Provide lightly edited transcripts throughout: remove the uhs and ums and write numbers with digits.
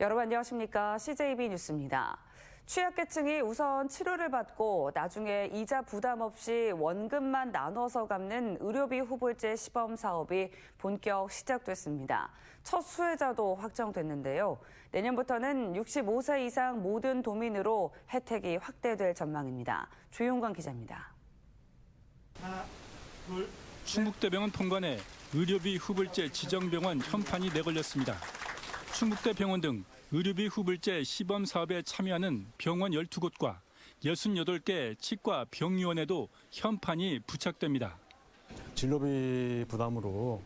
여러분 안녕하십니까? CJB 뉴스입니다. 취약계층이 우선 치료를 받고 나중에 이자 부담 없이 원금만 나눠서 갚는 의료비 후불제 시범 사업이 본격 시작됐습니다. 첫 수혜자도 확정됐는데요. 내년부터는 65세 이상 모든 도민으로 혜택이 확대될 전망입니다. 조용관 기자입니다. 하나, 둘. 충북대병원 본관에 의료비 후불제 지정병원 현판이 내걸렸습니다. 충북대 병원 등 의료비 후불제 시범 사업에 참여하는 병원 12곳과 68개 치과 병의원에도 현판이 부착됩니다. 진료비 부담으로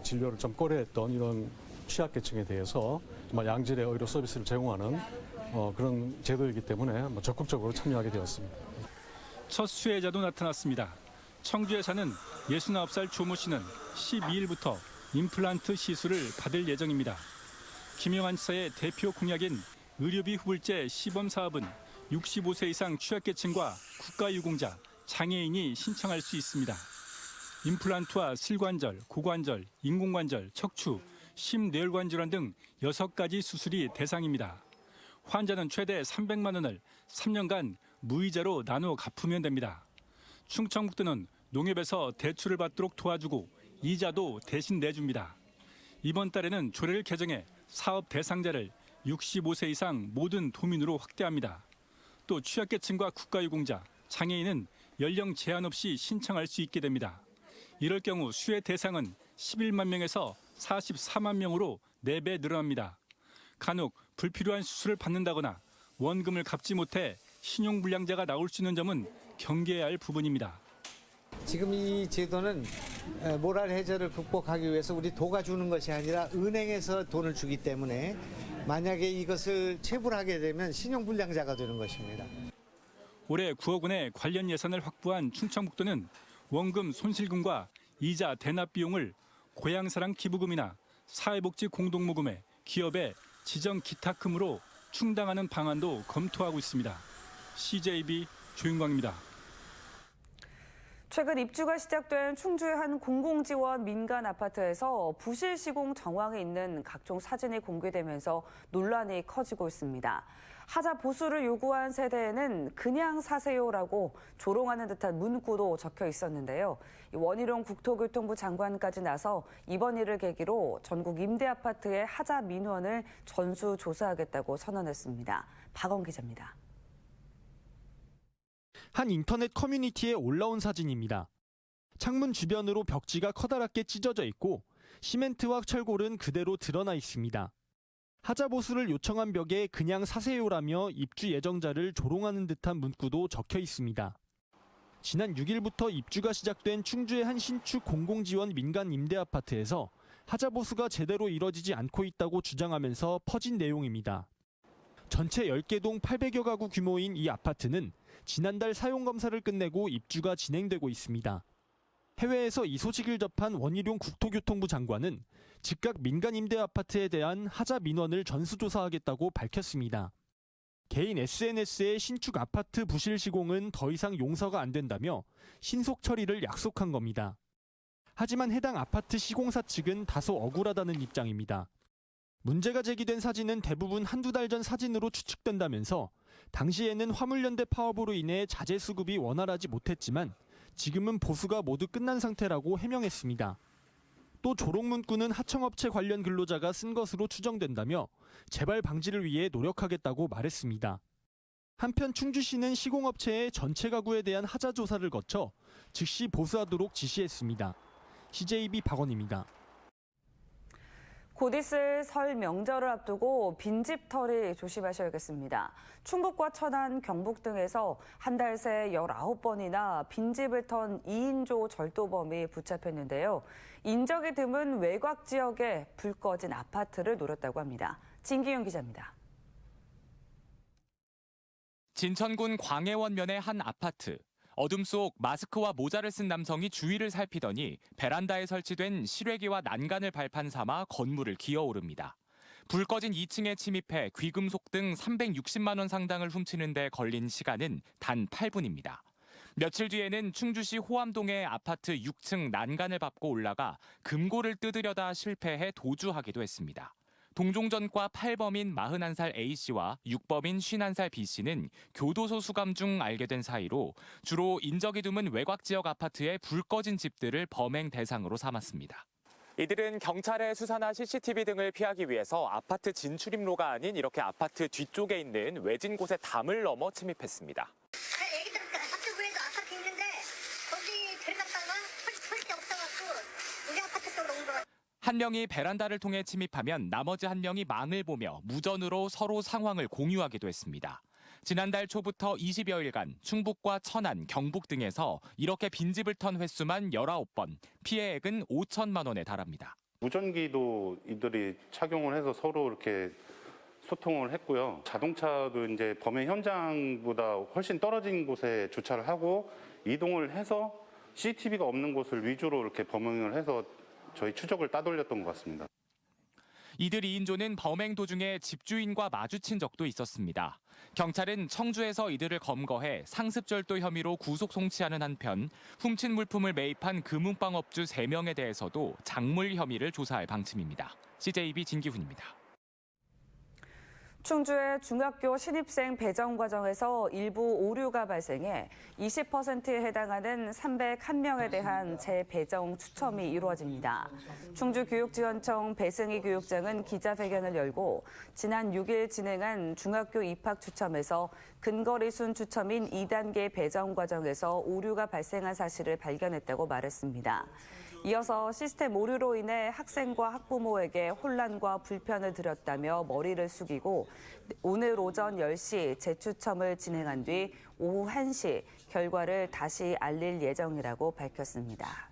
진료를 좀 꺼려했던 이런 취약계층에 대해서 정말 양질의 의료 서비스를 제공하는 그런 제도이기 때문에 적극적으로 참여하게 되었습니다. 첫 수혜자도 나타났습니다. 청주에 사는 69살 조모 씨는 12일부터 임플란트 시술을 받을 예정입니다. 김영환 지사의 대표 공약인 의료비 후불제 시범 사업은 65세 이상 취약계층과 국가유공자, 장애인이 신청할 수 있습니다. 임플란트와 슬관절, 고관절, 인공관절, 척추, 심뇌혈관 질환 등 6가지 수술이 대상입니다. 환자는 최대 300만 원을 3년간 무이자로 나눠 갚으면 됩니다. 충청북도는 농협에서 대출을 받도록 도와주고 이자도 대신 내줍니다. 이번 달에는 조례를 개정해 사업 대상자를 65세 이상 모든 도민으로 확대합니다. 또 취약계층과 국가유공자, 장애인은 연령 제한 없이 신청할 수 있게 됩니다. 이럴 경우 수혜 대상은 11만 명에서 44만 명으로 4배 늘어납니다. 간혹 불필요한 수술을 받는다거나 원금을 갚지 못해 신용불량자가 나올 수 있는 점은 경계해야 할 부분입니다. 지금 이 제도는 모랄 해저를 극복하기 위해서 우리 도가 주는 것이 아니라 은행에서 돈을 주기 때문에 만약에 이것을 체불하게 되면 신용불량자가 되는 것입니다. 올해 9억 원의 관련 예산을 확보한 충청북도는 원금 손실금과 이자 대납 비용을 고향사랑 기부금이나 사회복지 공동모금에 기업의 지정 기탁금으로 충당하는 방안도 검토하고 있습니다. CJB 조윤광입니다. 최근 입주가 시작된 충주의 한 공공지원 민간 아파트에서 부실 시공 정황이 있는 각종 사진이 공개되면서 논란이 커지고 있습니다. 하자 보수를 요구한 세대에는 그냥 사세요라고 조롱하는 듯한 문구도 적혀 있었는데요. 원희룡 국토교통부 장관까지 나서 이번 일을 계기로 전국 임대아파트의 하자 민원을 전수조사하겠다고 선언했습니다. 박원 기자입니다. 한 인터넷 커뮤니티에 올라온 사진입니다. 창문 주변으로 벽지가 커다랗게 찢어져 있고 시멘트와 철골은 그대로 드러나 있습니다. 하자 보수를 요청한 벽에 그냥 사세요라며 입주 예정자를 조롱하는 듯한 문구도 적혀 있습니다. 지난 6일부터 입주가 시작된 충주의 한 신축 공공지원 민간 임대아파트에서 하자 보수가 제대로 이뤄지지 않고 있다고 주장하면서 퍼진 내용입니다. 전체 10개 동 800여 가구 규모인 이 아파트는 지난달 사용검사를 끝내고 입주가 진행되고 있습니다. 해외에서 이 소식을 접한 원희룡 국토교통부 장관은 즉각 민간 임대 아파트에 대한 하자 민원을 전수조사하겠다고 밝혔습니다. 개인 SNS의 신축 아파트 부실 시공은 더 이상 용서가 안 된다며 신속 처리를 약속한 겁니다. 하지만 해당 아파트 시공사 측은 다소 억울하다는 입장입니다. 문제가 제기된 사진은 대부분 한두 달 전 사진으로 추측된다면서 당시에는 화물연대 파업으로 인해 자재 수급이 원활하지 못했지만 지금은 보수가 모두 끝난 상태라고 해명했습니다. 또 조롱 문구는 하청업체 관련 근로자가 쓴 것으로 추정된다며 재발 방지를 위해 노력하겠다고 말했습니다. 한편 충주시는 시공업체의 전체 가구에 대한 하자 조사를 거쳐 즉시 보수하도록 지시했습니다. CJB 박원입니다. 곧 있을 설 명절을 앞두고 빈집털이 조심하셔야겠습니다. 충북과 천안, 경북 등에서 한 달 새 19번이나 빈집을 턴 2인조 절도범이 붙잡혔는데요. 인적이 드문 외곽 지역에 불 꺼진 아파트를 노렸다고 합니다. 진기윤 기자입니다. 진천군 광해원면의 한 아파트. 어둠 속 마스크와 모자를 쓴 남성이 주위를 살피더니 베란다에 설치된 실외기와 난간을 발판 삼아 건물을 기어오릅니다. 불 꺼진 2층에 침입해 귀금속 등 360만 원 상당을 훔치는 데 걸린 시간은 단 8분입니다. 며칠 뒤에는 충주시 호암동의 아파트 6층 난간을 밟고 올라가 금고를 뜯으려다 실패해 도주하기도 했습니다. 동종전과 8범인 41살 A씨와 6범인 51살 B씨는 교도소 수감 중 알게 된 사이로 주로 인적이 드문 외곽 지역 아파트의 불 꺼진 집들을 범행 대상으로 삼았습니다. 이들은 경찰의 수사나 CCTV 등을 피하기 위해서 아파트 진출입로가 아닌 이렇게 아파트 뒤쪽에 있는 외진 곳에 담을 넘어 침입했습니다. 애기들 앞쪽에도 아파트 있는데 거기 들어갔다가 설 데 없어갖고 우리 아파트 쪽으로 온 거. 한 명이 베란다를 통해 침입하면 나머지 한 명이 망을 보며 무전으로 서로 상황을 공유하기도 했습니다. 지난달 초부터 20여일간 충북과 천안, 경북 등에서 이렇게 빈집을 턴 횟수만 19번, 피해액은 5천만 원에 달합니다. 무전기도 이들이 착용을 해서 서로 이렇게 소통을 했고요. 자동차도 이제 범행 현장보다 훨씬 떨어진 곳에 주차를 하고 이동을 해서 CCTV가 없는 곳을 위주로 이렇게 범행을 해서 저희 추적을 따돌렸던 것 같습니다. 이들 2인조는 범행 도중에 집주인과 마주친 적도 있었습니다. 경찰은 청주에서 이들을 검거해 상습절도 혐의로 구속 송치하는 한편 훔친 물품을 매입한 금융빵업주 3명에 대해서도 작물 혐의를 조사할 방침입니다. CJB 진기훈입니다. 충주의 중학교 신입생 배정 과정에서 일부 오류가 발생해 20%에 해당하는 301명에 대한 재배정 추첨이 이루어집니다. 충주교육지원청 배승희 교육장은 기자회견을 열고 지난 6일 진행한 중학교 입학 추첨에서 근거리순 추첨인 2단계 배정 과정에서 오류가 발생한 사실을 발견했다고 말했습니다. 이어서 시스템 오류로 인해 학생과 학부모에게 혼란과 불편을 드렸다며 머리를 숙이고 오늘 오전 10시 재추첨을 진행한 뒤 오후 1시 결과를 다시 알릴 예정이라고 밝혔습니다.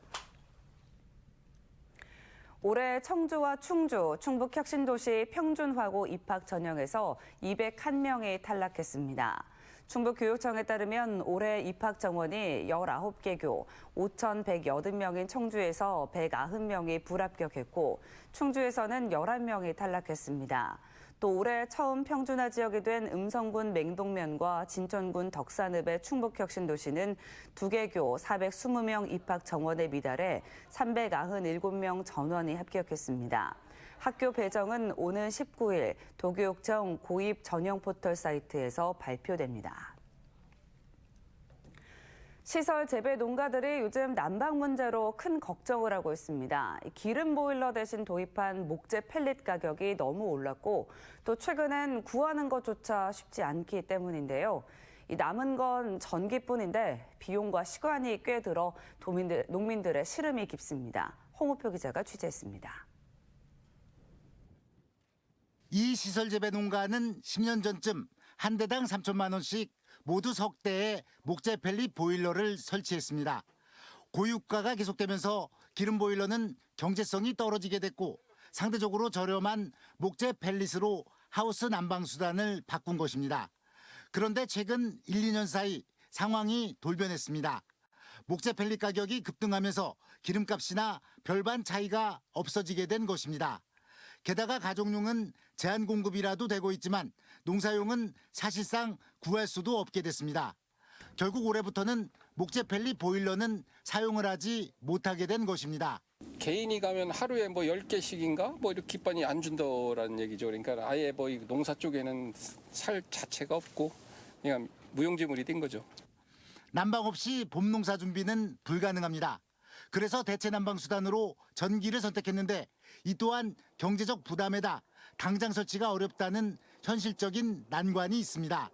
올해 청주와 충주, 충북 혁신도시 평준화고 입학 전형에서 201명이 탈락했습니다. 충북교육청에 따르면 올해 입학 정원이 19개 교, 5,180명인 청주에서 190명이 불합격했고 충주에서는 11명이 탈락했습니다. 또 올해 처음 평준화 지역이 된 음성군 맹동면과 진천군 덕산읍의 충북혁신도시는 2개 교 420명 입학 정원에 미달해 397명 전원이 합격했습니다. 학교 배정은 오는 19일 도교육청 고입 전형 포털 사이트에서 발표됩니다. 시설 재배 농가들이 요즘 난방 문제로 큰 걱정을 하고 있습니다. 기름 보일러 대신 도입한 목재 펠릿 가격이 너무 올랐고 또 최근엔 구하는 것조차 쉽지 않기 때문인데요. 남은 건 전기뿐인데 비용과 시간이 꽤 들어 농민들의 시름이 깊습니다. 홍우표 기자가 취재했습니다. 이 시설 재배 농가는 10년 전쯤 한 대당 3천만 원씩 모두 석 대의 목재 펠릿 보일러를 설치했습니다. 고유가가 계속되면서 기름 보일러는 경제성이 떨어지게 됐고 상대적으로 저렴한 목재 펠릿으로 하우스 난방 수단을 바꾼 것입니다. 그런데 최근 1, 2년 사이 상황이 돌변했습니다. 목재 펠릿 가격이 급등하면서 기름값이나 별반 차이가 없어지게 된 것입니다. 게다가 가정용은 제한 공급이라도 되고 있지만 농사용은 사실상 구할 수도 없게 됐습니다. 결국 올해부터는 목재 펠릿 보일러는 사용을 하지 못하게 된 것입니다. 개인이 가면 하루에 뭐 10개씩인가 뭐 이렇게 기반이 안 준다라는 얘기죠. 그러니까 아예 뭐 농사 쪽에는 살 자체가 없고 그냥 무용지물이 된 거죠. 난방 없이 봄 농사 준비는 불가능합니다. 그래서 대체 난방 수단으로 전기를 선택했는데 이 또한 경제적 부담에다 당장 설치가 어렵다는 현실적인 난관이 있습니다.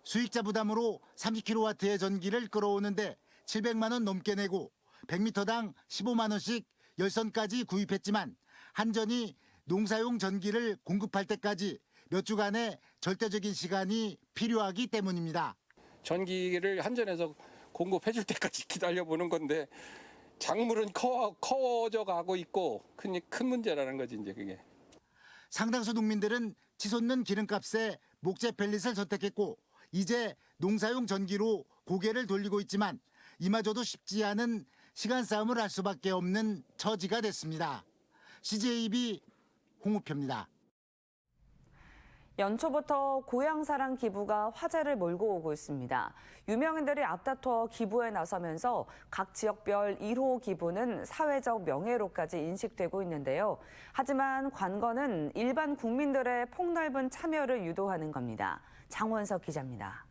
수익자 부담으로 30kW의 전기를 끌어오는데 700만 원 넘게 내고 100m당 15만 원씩 열선까지 구입했지만 한전이 농사용 전기를 공급할 때까지 몇 주간의 절대적인 시간이 필요하기 때문입니다. 전기를 한전에서 공급해 줄 때까지 기다려보는 건데 작물은 커져 가고 있고 큰 문제라는 거지 이제 그게. 상당수 농민들은 치솟는 기름값에 목재 펠릿을 선택했고 이제 농사용 전기로 고개를 돌리고 있지만 이마저도 쉽지 않은 시간 싸움을 할 수밖에 없는 처지가 됐습니다. CJB 홍우표입니다. 연초부터 고향사랑 기부가 화제를 몰고 오고 있습니다. 유명인들이 앞다퉈 기부에 나서면서 각 지역별 1호 기부는 사회적 명예로까지 인식되고 있는데요. 하지만 관건은 일반 국민들의 폭넓은 참여를 유도하는 겁니다. 장원석 기자입니다.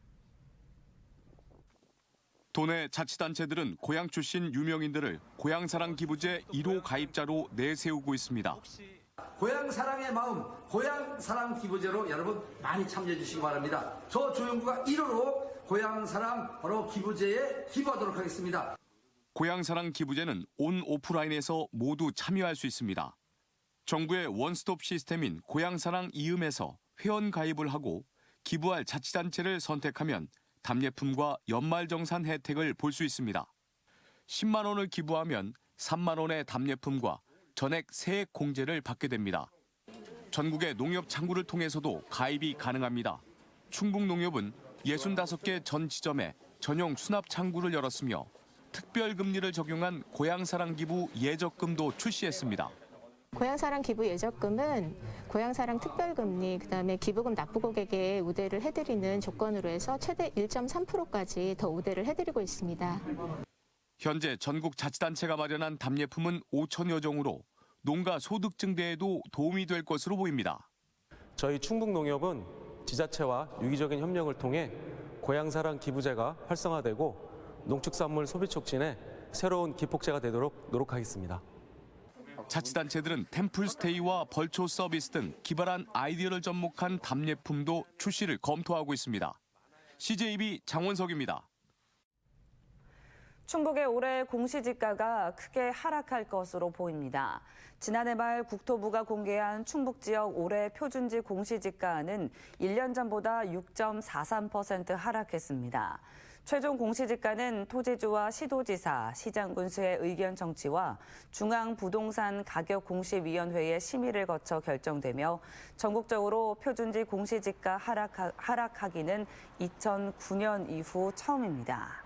도내 자치단체들은 고향 출신 유명인들을 고향사랑 기부제 1호 가입자로 내세우고 있습니다. 고향 사랑의 마음, 고향 사랑 기부제로 여러분 많이 참여해 주시기 바랍니다. 저 조영구가 1호로 고향 사랑 바로 기부제에 기부하도록 하겠습니다. 고향 사랑 기부제는 온 오프라인에서 모두 참여할 수 있습니다. 정부의 원스톱 시스템인 고향 사랑 이음에서 회원 가입을 하고 기부할 자치단체를 선택하면 답례품과 연말정산 혜택을 볼 수 있습니다. 10만 원을 기부하면 3만 원의 답례품과 전액 세액 공제를 받게 됩니다. 전국의 농협 창구를 통해서도 가입이 가능합니다. 충북농협은 65개 전 지점에 전용 수납 창구를 열었으며 특별금리를 적용한 고향사랑 기부 예적금도 출시했습니다. 고향사랑 기부 예적금은 고향사랑 특별금리, 그다음에 기부금 납부 고객에 우대를 해드리는 조건으로 해서 최대 1.3%까지 더 우대를 해드리고 있습니다. 현재 전국 자치단체가 마련한 답례품은 5천여 종으로 농가 소득 증대에도 도움이 될 것으로 보입니다. 저희 충북농협은 지자체와 유기적인 협력을 통해 고향사랑 기부제가 활성화되고 농축산물 소비 촉진에 새로운 기폭제가 되도록 노력하겠습니다. 자치단체들은 템플스테이와 벌초 서비스 등 기발한 아이디어를 접목한 답례품도 출시를 검토하고 있습니다. CJB 장원석입니다. 충북의 올해 공시지가가 크게 하락할 것으로 보입니다. 지난해 말 국토부가 공개한 충북 지역 올해 표준지 공시지가는 1년 전보다 6.43% 하락했습니다. 최종 공시지가는 토지주와 시도지사, 시장군수의 의견 청취와 중앙부동산가격공시위원회의 심의를 거쳐 결정되며 전국적으로 표준지 공시지가 하락하기는 2009년 이후 처음입니다.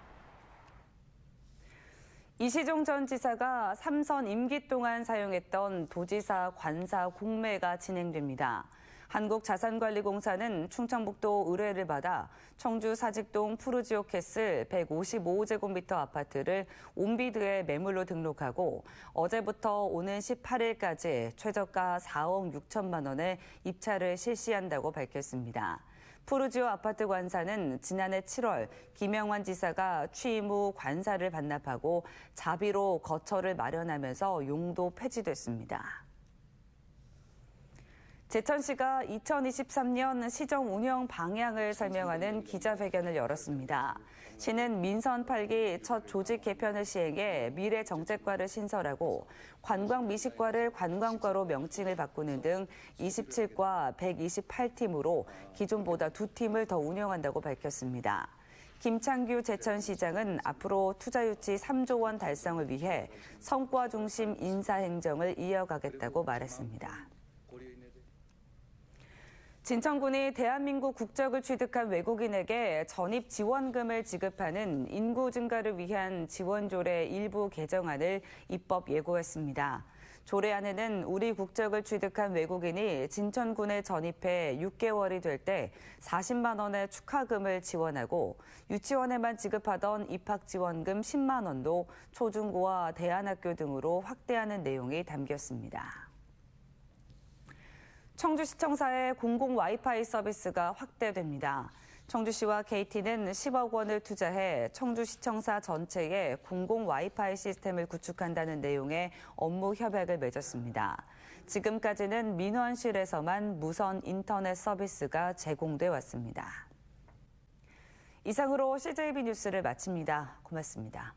이시종 전 지사가 3선 임기 동안 사용했던 도지사 관사 공매가 진행됩니다. 한국자산관리공사는 충청북도 의뢰를 받아 청주 사직동 푸르지오 캐슬 155제곱미터 아파트를 온비드에 매물로 등록하고 어제부터 오는 18일까지 최저가 4억 6천만 원의 입찰을 실시한다고 밝혔습니다. 푸르지오 아파트 관사는 지난해 7월 김영환 지사가 취임 후 관사를 반납하고 자비로 거처를 마련하면서 용도 폐지됐습니다. 제천시가 2023년 시정 운영 방향을 설명하는 기자회견을 열었습니다. 시는 민선 8기 첫 조직 개편을 시행해 미래 정책과를 신설하고 관광 미식과를 관광과로 명칭을 바꾸는 등 27과 128팀으로 기존보다 2팀을 더 운영한다고 밝혔습니다. 김창규 제천시장은 앞으로 투자 유치 3조 원 달성을 위해 성과 중심 인사 행정을 이어가겠다고 말했습니다. 진천군이 대한민국 국적을 취득한 외국인에게 전입 지원금을 지급하는 인구 증가를 위한 지원조례 일부 개정안을 입법 예고했습니다. 조례안에는 우리 국적을 취득한 외국인이 진천군에 전입해 6개월이 될 때 40만 원의 축하금을 지원하고 유치원에만 지급하던 입학지원금 10만 원도 초중고와 대안학교 등으로 확대하는 내용이 담겼습니다. 청주시청사의 공공 와이파이 서비스가 확대됩니다. 청주시와 KT는 10억 원을 투자해 청주시청사 전체에 공공 와이파이 시스템을 구축한다는 내용의 업무 협약을 맺었습니다. 지금까지는 민원실에서만 무선 인터넷 서비스가 제공돼 왔습니다. 이상으로 CJB 뉴스를 마칩니다. 고맙습니다.